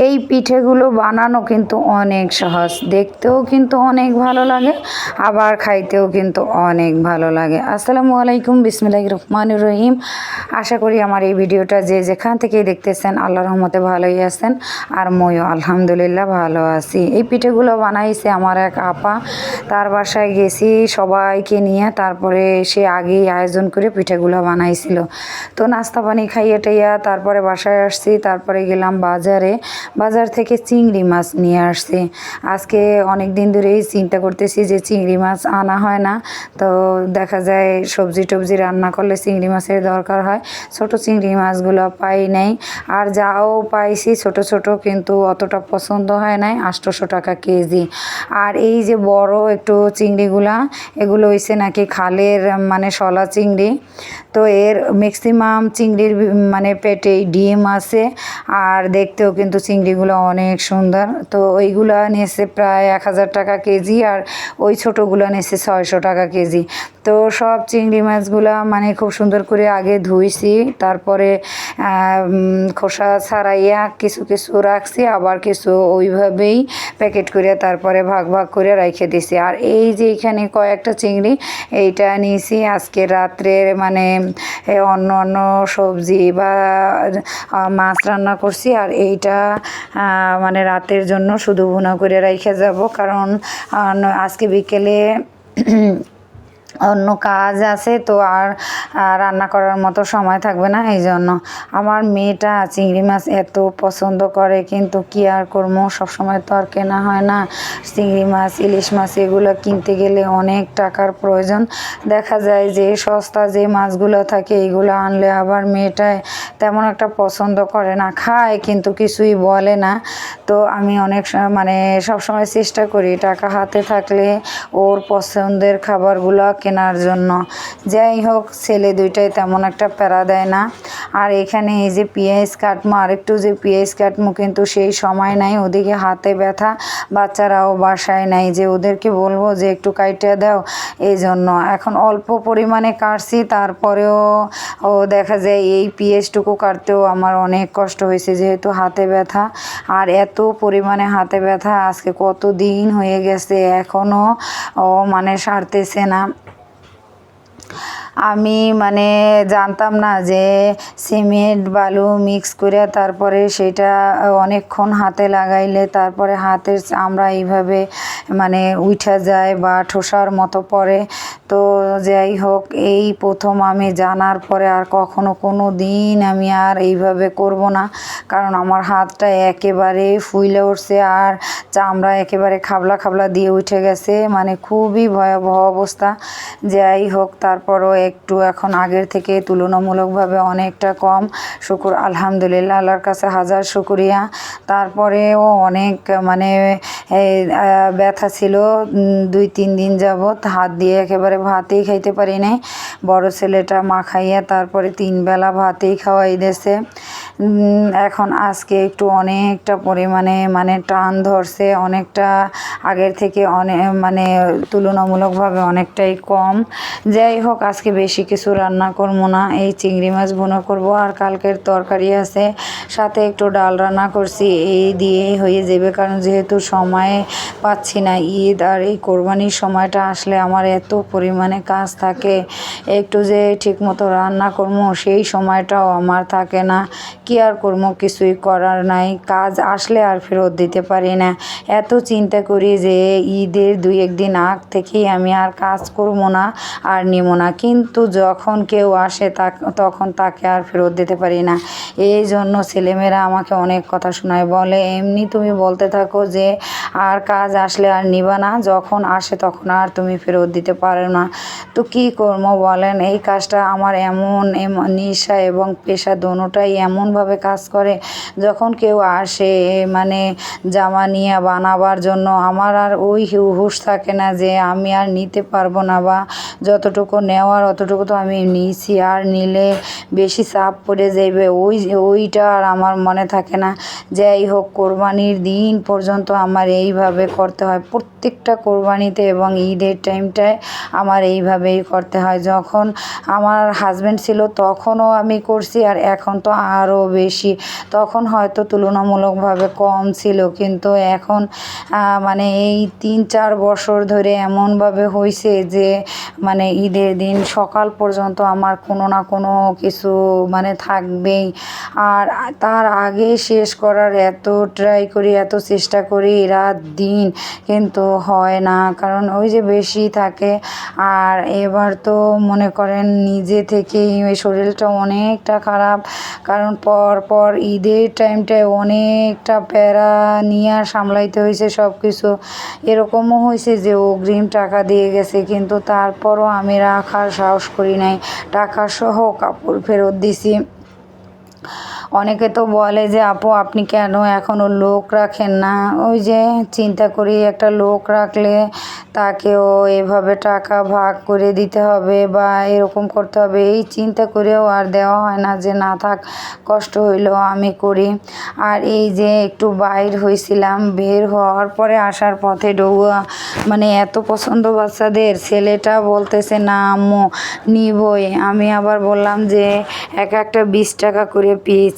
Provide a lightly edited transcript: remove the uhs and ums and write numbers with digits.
এই পিঠেগুলো বানানো কিন্তু অনেক সহজ, দেখতেও কিন্তু অনেক ভালো লাগে, আবার খাইতেও কিন্তু অনেক ভালো লাগে। আসসালামু আলাইকুম, বিসমিল্লাহির রহমানির রহিম। আশা করি আমার এই ভিডিওটা যে যেখান থেকেই দেখতেছেন আল্লাহর রহমতে ভালোই আছেন, আর মইও আলহামদুলিল্লাহ ভালো আছি। এই পিঠেগুলো বানাইছে আমার এক আপা, তার বাসায় গেছি সবাইকে নিয়ে, তারপরে সে আগেই আয়োজন করে পিঠেগুলো বানাইছিল। তো নাস্তা পানি খাইয়ে টাইয়া তারপরে বাসায় আসছি, তারপরে গেলাম বাজার থেকে চিংড়ি মাছ নিয়ে আসছি। আজকে অনেক দিন ধরেই চিন্তা করতেছি যে চিংড়ি মাছ আনা হয় না, তো দেখা যায় সবজি টবজি রান্না করলে চিংড়ি মাছের দরকার হয়। ছোট চিংড়ি মাছগুলো পাই নাই, আর যাও পাইছি ছোট ছোট, কিন্তু অতটা পছন্দ হয় নাই, 800 টাকা কেজি। আর এই যে বড় একটু চিংড়িগুলা, এগুলো হইছে নাকি খালের মানে শলা চিংড়ি। তো এর ম্যাক্সিমাম চিংড়ির মানে পেটেই ডিম আছে, আর দেখতেও কিন্তু চিংড়িগুলো অনেক সুন্দর। তো ওইগুলো নিয়েছে প্রায় 1000 টাকা কেজি, আর ওই ছোটোগুলো নিয়েছে 600 টাকা কেজি। তো সব চিংড়ি মাছগুলা মানে খুব সুন্দর করে আগে ধুইছি, তারপরে খোসা ছাড়াইয়া কিছু কিছু রাখছি, আবার কিছু ওইভাবেই প্যাকেট করে তারপরে ভাগ ভাগ করে রেখে দিছি। আর এই যে এখানে কয়েকটা চিংড়ি এইটা নিয়েছি আজকে রাত্রের মানে অন্য অন্য সবজি বা মাছ রান্না করছি, আর এইটা মানে রাতের জন্য শুধু ভুনা করে রেখে যাব, কারণ আজকে বিকেলে অন্য কাজ আছে, তো আর রান্না করার মতো সময় থাকবে না। এই জন্য আমার মেয়েটা চিংড়ি মাছ এত পছন্দ করে, কিন্তু কি আর করবো, সবসময় তো আর কেনা হয় না। চিংড়ি মাছ, ইলিশ মাছ এগুলো কিনতে গেলে অনেক টাকার প্রয়োজন। দেখা যায় যে সস্তা যে মাছগুলো থাকে এইগুলো আনলে আবার মেয়েটায় তেমন একটা পছন্দ করে না, খায় কিন্তু কিছুই বলে না। তো আমি অনেক মানে সবসময় চেষ্টা করি টাকা হাতে থাকলে ওর পছন্দের খাবারগুলো কেনার জন্য। যাই হোক, ছেলে দুইটাই তেমন একটা প্যারা দেয় না। আর এখানে এই যে পেঁয়াজ কাটমো, আরেকটু যে পেঁয়াজ কাটমো, কিন্তু সেই সময় নাই, ওদিকে হাতে ব্যথা, বাচ্চারাও বাসায় নাই যে ওদেরকে বলবো যে একটু কাইটে দাও। এই জন্য এখন অল্প পরিমাণে কাটছি, তারপরেও দেখা যায় এই পেঁয়াজটুকু কাটতেও আমার অনেক কষ্ট হয়েছে, যেহেতু হাতে ব্যথা। আর এত পরিমাণে হাতে ব্যথা আজকে কত দিন হয়ে গেছে, এখনও মানে সারতেছে না। আমি মানে জানতাম না যে সিমেন্ট বালু মিক্স করে তারপরে সেটা অনেকক্ষণ হাতে লাগাইলে তারপরে হাতের চামড়া এইভাবে মানে উঠা যায় বা ঠোসার মতো পড়ে। তো যাই হোক, এই প্রথম আমি জানার পরে আর কখনো কোনো দিন আমি আর এইভাবে করব না, কারণ আমার হাতটা একেবারে ফুলে উঠছে, আর চামড়া একেবারে খাবলা খাবলা দিয়ে উঠে গেছে, মানে খুবই ভয়াবহ অবস্থা। যাই হোক, তারপরও একটু এখন আগের থেকে তুলনামূলকভাবে অনেকটা কম, শুকুর আলহামদুলিল্লাহ, আল্লাহর কাছে হাজার শুকরিয়া। তারপরেও অনেক মানে ব্যথা ছিল, 2-3 দিন যাবৎ হাত দিয়ে একেবারে ভাতেই খাইতে পারি নাই। বড় ছেলেটা মাখাইয়া তারপরে 3 বেলা ভাতেই খাওয়াই দিয়েছে। এখন আজকে একটু অনেকটা পরিমাণে মানে টান ধরছে, অনেকটা আগের থেকে অনেক মানে তুলনামূলকভাবে অনেকটাই কম। যাই হোক, আজকে বেশি কিছু রান্না করবো না, এই চিংড়ি মাছ ভুনা করব, আর কালকের তরকারি আছে, সাথে একটু ডাল রান্না করছি, এই দিয়েই হয়ে যাবে। কারণ যেহেতু সময় পাচ্ছি না, ঈদ আর এই কোরবানির সময়টা আসলে আমার এত পরিমাণে কাজ থাকে, একটু যে ঠিকমতো রান্না করবো সেই সময়টাও আমার থাকে না। কি আর করবো, কিছুই করার নাই, কাজ আসলে আর ফেরত দিতে পারি না। এত চিন্তা করি যে ঈদের 2-1 দিন আগ থেকেই আমি আর কাজ করবো না, আর নিব না, কিন্তু যখন কেউ আসে তখন তাকে আর ফেরত দিতে পারি না। এই জন্য ছেলেমেয়েরা আমাকে অনেক কথা শোনায়, বলে এমনি তুমি বলতে থাকো যে আর কাজ আসলে আর নিবা না, যখন আসে তখন আর তুমি ফেরত দিতে পারো না। তো কী করবো বলেন, এই কাজটা আমার এমন নেশা এবং পেশা দোনোটাই এমনভাবে কাজ করে, যখন কেউ আসে মানে জামা নিয়ে বানাবার জন্য, আমার আর ওই হুঁশ থাকে না যে আমি আর নিতে পারবো না, বা যতটুকু নেওয়ার অতটুকু তো আমি নিয়েছি, আর নিলে বেশি চাপ পড়ে যাবে ওইটা আর আমার মনে থাকে না। যাই হোক, কোরবানির দিন পর্যন্ত আমার এইভাবে করতে হয়, প্রত্যেকটা কোরবানিতে এবং ঈদের টাইমটায় আমার এইভাবেই করতে হয়। যখন আমার হাজব্যান্ড ছিল তখনও আমি করছি, আর এখন তো আরও বেশি, তখন হয়তো তুলনামূলকভাবে কম ছিল, কিন্তু এখন মানে এই ৩-৪ বছর ধরে এমনভাবে হইছে যে মানে ঈদের দিন সকাল পর্যন্ত আমার কোনো না কোনো কিছু মানে থাকবেই। আর তার আগে শেষ করার এত ট্রাই করি, এত চেষ্টা করি রাত দিন, কিন্তু হয় না, কারণ ওই যে বেশি থাকে। আর এবার তো মনে করেন নিজে থেকেই ওই শরীরটা অনেকটা খারাপ, কারণ পর ঈদের টাইমটায় অনেকটা প্যারা নিয়ে সামলাইতে হয়েছে সব কিছু। এরকমও হয়েছে যে অগ্রিম টাকা দিয়ে গেছে, কিন্তু তারপরও আমি রাখার সাহস করি নাই, টাকা সহ কাপড় ফেরত দিছি। অনেকে তো বলে যে আপু আপনি কেন এখনও লোক রাখেন না? ওই যে চিন্তা করি একটা লোক রাখলে তাকেও এভাবে টাকা ভাগ করে দিতে হবে বা এরকম করতে হবে, এই চিন্তা করেও আর দেওয়া হয় না যে না থাক, কষ্ট হইলেও আমি করি। আর এই যে একটু বাইর হয়েছিলাম, বের হওয়ার পরে আসার পথে ডৌয়া মানে এত পছন্দ বাচ্চাদের, ছেলেটা বলতেছে না আম্মু নিবই। আমি আবার বললাম যে একটা 20 টাকা করে পিস,